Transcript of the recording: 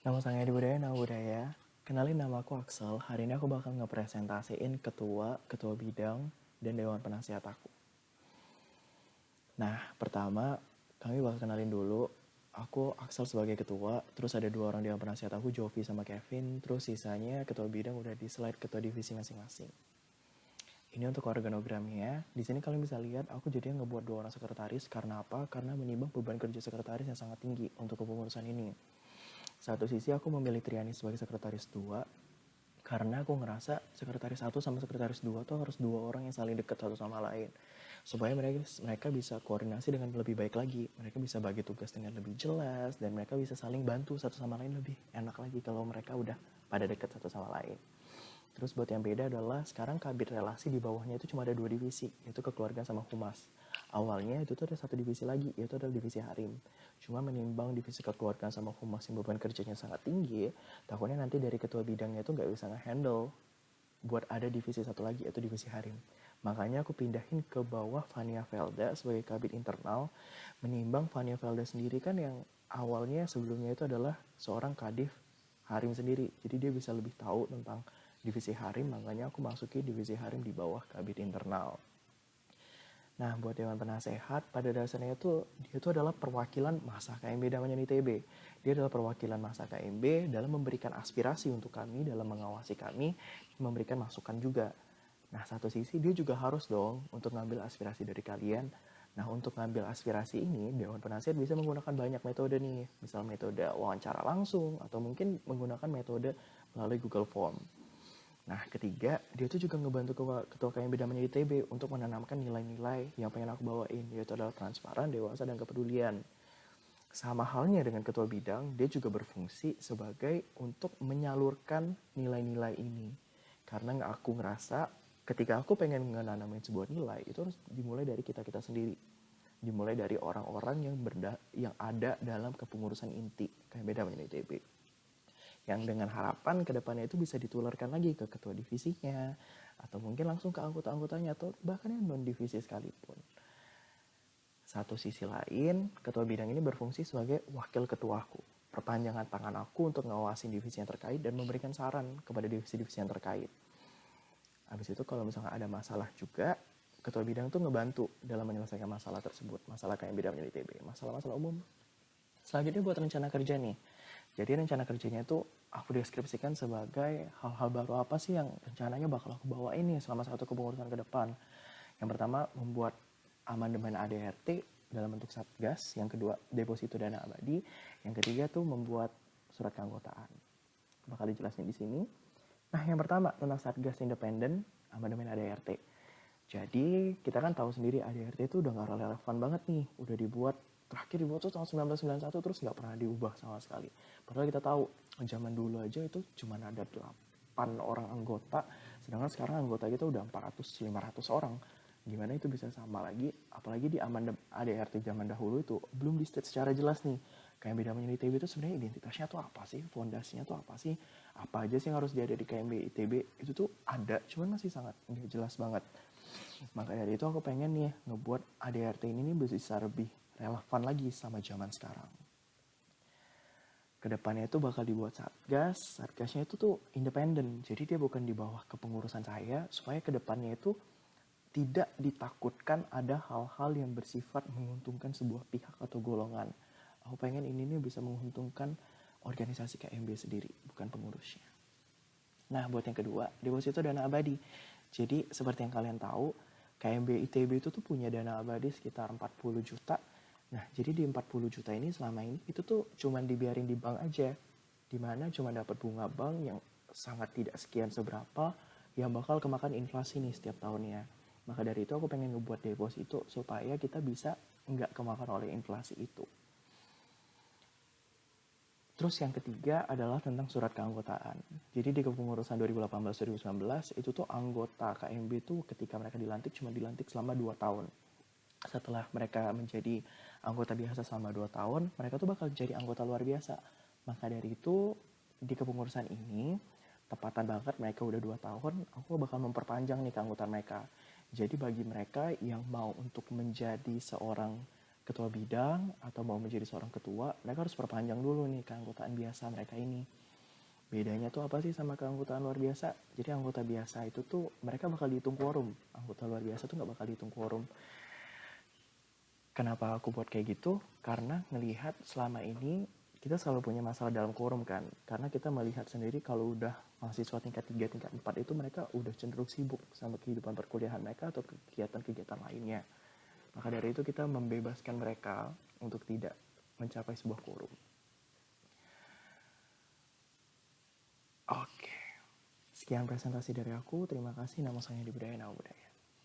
Nama saya Edi Budaya, nama budaya. Kenalin, nama aku Axel. Hari ini aku bakal ngepresentasiin ketua bidang, dan dewan penasihat aku. Nah, pertama kami bakal kenalin dulu. Aku Axel sebagai ketua, terus ada 2 orang dewan penasihat aku, Jovi sama Kevin. Terus sisanya ketua bidang udah di slide ketua divisi masing-masing. Ini untuk organogramnya. Di sini kalian bisa lihat aku jadinya ngebuat 2 orang sekretaris. Karena apa? Karena menimbang beban kerja sekretaris yang sangat tinggi untuk kepengurusan ini. Satu sisi aku memilih Triani sebagai sekretaris 2 karena aku ngerasa sekretaris 1 sama sekretaris 2 tuh harus 2 orang yang saling dekat satu sama lain. Supaya mereka bisa koordinasi dengan lebih baik lagi. Mereka bisa bagi tugas dengan lebih jelas dan mereka bisa saling bantu satu sama lain lebih enak lagi kalau mereka udah pada dekat satu sama lain. Terus buat yang beda adalah sekarang kabit relasi di bawahnya itu cuma ada 2 divisi, yaitu kekeluargaan sama humas. Awalnya itu tuh ada 1 divisi lagi, yaitu adalah divisi harim. Cuma menimbang divisi kekeluargaan sama humas yang beban kerjanya sangat tinggi, takutnya nanti dari ketua bidangnya itu nggak bisa nge-handle buat ada divisi satu lagi, yaitu divisi harim. Makanya aku pindahin ke bawah Vania Velda sebagai kabit internal, menimbang Vania Velda sendiri kan yang awalnya sebelumnya itu adalah seorang kadif harim sendiri. Jadi dia bisa lebih tahu tentang divisi harim, makanya aku masukin divisi harim di bawah kabit internal. Nah, buat Dewan Penasehat, pada dasarnya itu dia itu adalah perwakilan masa KMB namanya ITB. Dia adalah perwakilan masa KMB dalam memberikan aspirasi untuk kami, dalam mengawasi kami, memberikan masukan juga. Nah, satu sisi dia juga harus dong untuk ngambil aspirasi dari kalian. Nah, untuk ngambil aspirasi ini, Dewan Penasihat bisa menggunakan banyak metode nih. Misal metode wawancara langsung, atau mungkin menggunakan metode melalui Google Form. Nah, ketiga, dia tuh juga ngebantu ketua KMB namanya ITB untuk menanamkan nilai-nilai yang pengen aku bawain, yaitu adalah transparan, dewasa, dan kepedulian. Sama halnya dengan ketua bidang, dia juga berfungsi sebagai untuk menyalurkan nilai-nilai ini. Karena aku ngerasa ketika aku pengen menanamin sebuah nilai, itu harus dimulai dari kita-kita sendiri. Dimulai dari orang-orang yang ada dalam kepengurusan inti KMB namanya ITB. Yang dengan harapan kedepannya itu bisa ditularkan lagi ke ketua divisinya, atau mungkin langsung ke anggota-anggotanya, atau bahkan yang non-divisi sekalipun. Satu sisi lain, ketua bidang ini berfungsi sebagai wakil ketuaku, perpanjangan tangan aku untuk ngawasin divisi yang terkait dan memberikan saran kepada divisi-divisi yang terkait. Habis itu kalau misalnya ada masalah juga, ketua bidang tuh ngebantu dalam menyelesaikan masalah tersebut, masalah kayak bidang ITB, masalah-masalah umum. Selanjutnya buat rencana kerja nih. Jadi rencana kerjanya itu aku deskripsikan sebagai hal-hal baru apa sih yang rencananya bakal aku bawa ini selama satu kepengurusan ke depan. Yang pertama, membuat amandemen ADRT dalam bentuk satgas. Yang kedua, deposito dana abadi. Yang ketiga tuh membuat surat keanggotaan. Bakal dijelasin di sini. Nah, yang pertama tentang satgas independen amandemen ADRT. Jadi kita kan tahu sendiri ADRT itu udah gak relevan banget nih. Udah terakhir dibuat tuh tahun 1991 terus gak pernah diubah sama sekali. Padahal kita tahu zaman dulu aja itu cuma ada 8 orang anggota, sedangkan sekarang anggota kita udah 400-500 orang. Gimana itu bisa sama lagi? Apalagi di amandemen ADRT zaman dahulu itu belum di state secara jelas nih. KMB Damai ITB itu sebenarnya identitasnya tuh apa sih? Fondasinya tuh apa sih? Apa aja sih yang harus diada di KMB ITB? Itu tuh ada, cuman masih sangat nggak jelas banget. Maka dari itu aku pengen nih ngebuat ADRT ini nih bisa lebih relevan lagi sama zaman sekarang. Kedepannya itu bakal dibuat satgas. Satgasnya itu tuh independen, jadi dia bukan di bawah kepengurusan saya, supaya kedepannya itu tidak ditakutkan ada hal-hal yang bersifat menguntungkan sebuah pihak atau golongan. Aku pengen ini nih bisa menguntungkan organisasi KMB sendiri, bukan pengurusnya. Nah, buat yang kedua, deposito dana abadi. Jadi, seperti yang kalian tahu, KMB ITB itu tuh punya dana abadi sekitar 40 juta. Nah, jadi di 40 juta ini selama ini itu tuh cuma dibiarin di bank aja. Dimana cuma dapat bunga bank yang sangat tidak sekian seberapa yang bakal kemakan inflasi nih setiap tahunnya. Maka dari itu aku pengen ngebuat deposito supaya kita bisa nggak kemakan oleh inflasi itu. Terus yang ketiga adalah tentang surat keanggotaan. Jadi di kepengurusan 2018-2019 itu tuh anggota KMB tuh ketika mereka dilantik cuma dilantik selama 2 tahun. Setelah mereka menjadi anggota biasa selama 2 tahun, mereka tuh bakal jadi anggota luar biasa. Maka dari itu di kepengurusan ini, tepatan banget mereka udah 2 tahun, aku bakal memperpanjang nih keanggotaan mereka. Jadi bagi mereka yang mau untuk menjadi seorang ketua bidang atau mau menjadi seorang ketua, mereka harus perpanjang dulu nih keanggotaan biasa mereka ini. Bedanya tuh apa sih sama keanggotaan luar biasa? Jadi anggota biasa itu tuh mereka bakal dihitung quorum. Anggota luar biasa tuh nggak bakal dihitung quorum. Kenapa aku buat kayak gitu? Karena ngelihat selama ini kita selalu punya masalah dalam quorum kan. Karena kita melihat sendiri kalau udah mahasiswa tingkat 3, tingkat 4 itu mereka udah cenderung sibuk sama kehidupan perkuliahan mereka atau kegiatan-kegiatan lainnya. Maka dari itu kita membebaskan mereka untuk tidak mencapai sebuah quorum. Oke. Sekian presentasi dari aku. Terima kasih. Nama saya Di Budaya Nama Budaya.